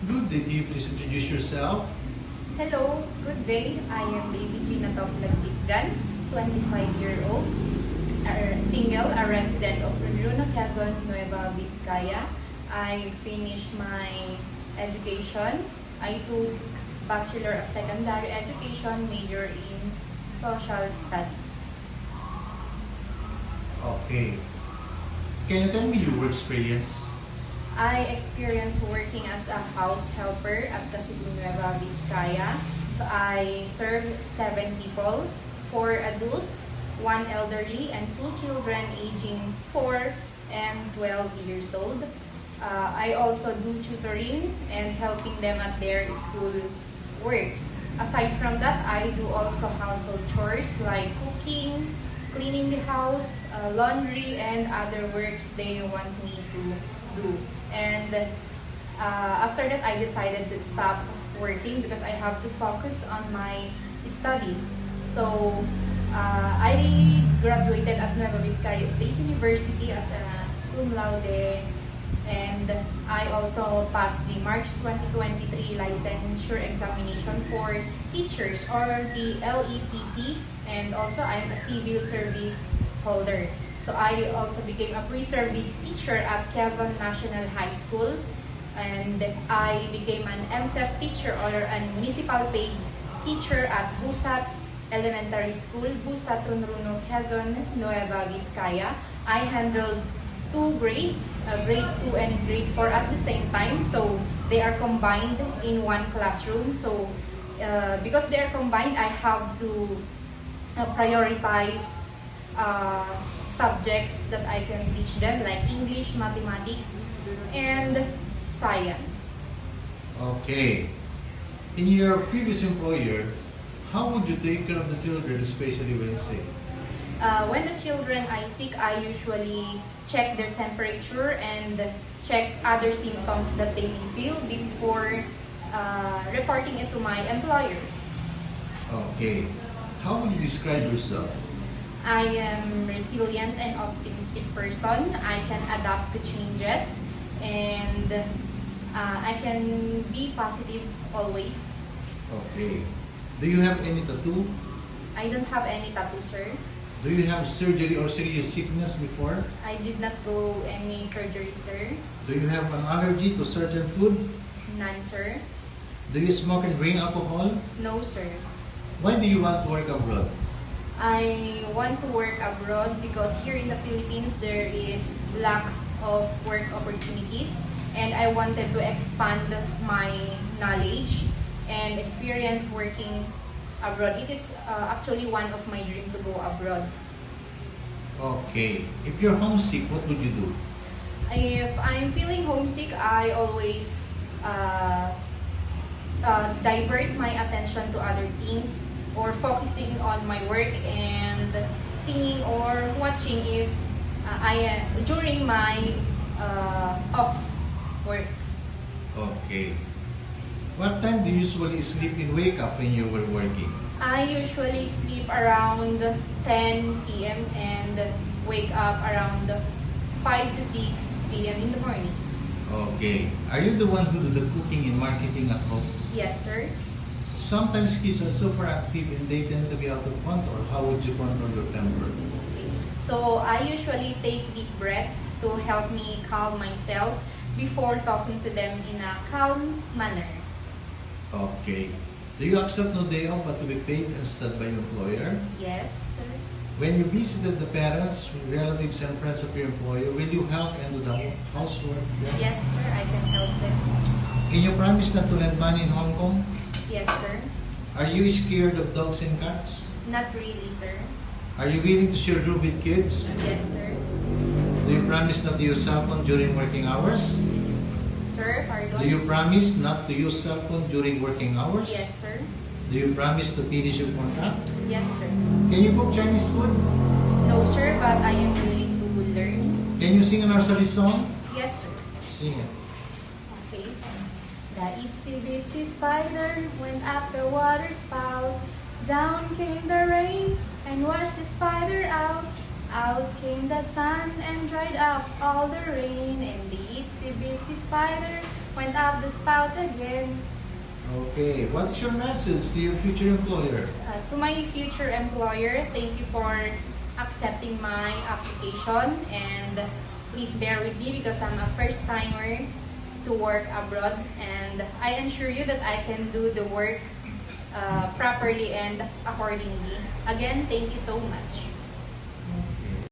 Good day. You please introduce yourself? Hello, good day. I am Baby Gina Toplagditgan, 25-year-old, single, a resident of Bruno, Quezon, Nueva Vizcaya. I finished my education. I took Bachelor of Secondary Education, major in Social Studies. Okay. Can you tell me your work experience? I experienced working as a house helper at Kasibu, Nueva Vizcaya. So I served 7 people, 4 adults, 1 elderly, and 2 children aging 4 and 12 years old. I also do tutoring and helping them at their school works. Aside from that, I do also household chores like cooking, cleaning the house, laundry, and other works they want me to do. And after that, I decided to stop working because I have to focus on my studies. So I graduated at Nueva Vizcaya State University as a cum laude, and I also passed the March 2023 licensure examination for teachers, or the LETT, and also I'm a civil service holder. So I also became a pre-service teacher at Quezon National High School, and I became an MSEF teacher, or a municipal paid teacher at Busat Elementary School, Busat Runruno, Quezon, Nueva Vizcaya. I handled 2 grades, grade 2 and grade 4 at the same time, so they are combined in one classroom. So because they are combined, I have to prioritize subjects that I can teach them, like English, mathematics, and science. Okay. In your previous employer, how would you take care of the children, especially when sick? When the children are sick, I usually check their temperature and check other symptoms that they may feel before reporting it to my employer. Okay. How would you describe yourself? I am resilient and optimistic person. I can adapt to changes, and I can be positive always. Okay. Do you have any tattoo? I don't have any tattoo, sir. Do you have surgery or serious sickness before? I did not go any surgery, sir. Do you have an allergy to certain food? None, sir. Do you smoke and drink alcohol? No, sir. Why do you want to work abroad? I want to work abroad because here in the Philippines there is lack of work opportunities, and I wanted to expand my knowledge and experience working abroad. It is actually one of my dreams to go abroad. Okay. If you're homesick, what would you do? If I'm feeling homesick, I always divert my attention to other things, or focusing on my work and singing or watching if during my off work. Okay. What time do you usually sleep and wake up when you were working? I usually sleep around 10 p.m. and wake up around 5 to 6 a.m. in the morning. Okay. Are you the one who do the cooking and marketing at home? Yes, sir. Sometimes kids are super active and they tend to be out of control. How would you control your temper? Okay. So I usually take deep breaths to help me calm myself before talking to them in a calm manner. Okay. Do you accept no day off but to be paid instead by your employer? Yes, sir. When you visited the parents, relatives, and friends of your employer, will you help and do the housework? Yes, sir. I can help them. Can you promise not to lend money in Hong Kong? Yes, sir. Are you scared of dogs and cats? Not really, sir. Are you willing to share room with kids? Yes, sir. Do you promise not to use cell phone during working hours? Sir, pardon? Do you promise not to use cell phone during working hours? Yes, sir. Do you promise to finish your contract? Yes, sir. Can you cook Chinese food? No, sir, but I am willing to learn. Can you sing a nursery song? Yes, sir. Sing it. Okay. The itsy bitsy spider went up the water spout. Down came the rain and washed the spider out. Out came the sun and dried up all the rain. And the itsy bitsy spider went up the spout again. Okay, what's your message to your future employer? To my future employer, thank you for accepting my application, and please bear with me because I'm a first timer to work abroad, and I ensure you that I can do the work properly and accordingly. Again, thank you so much.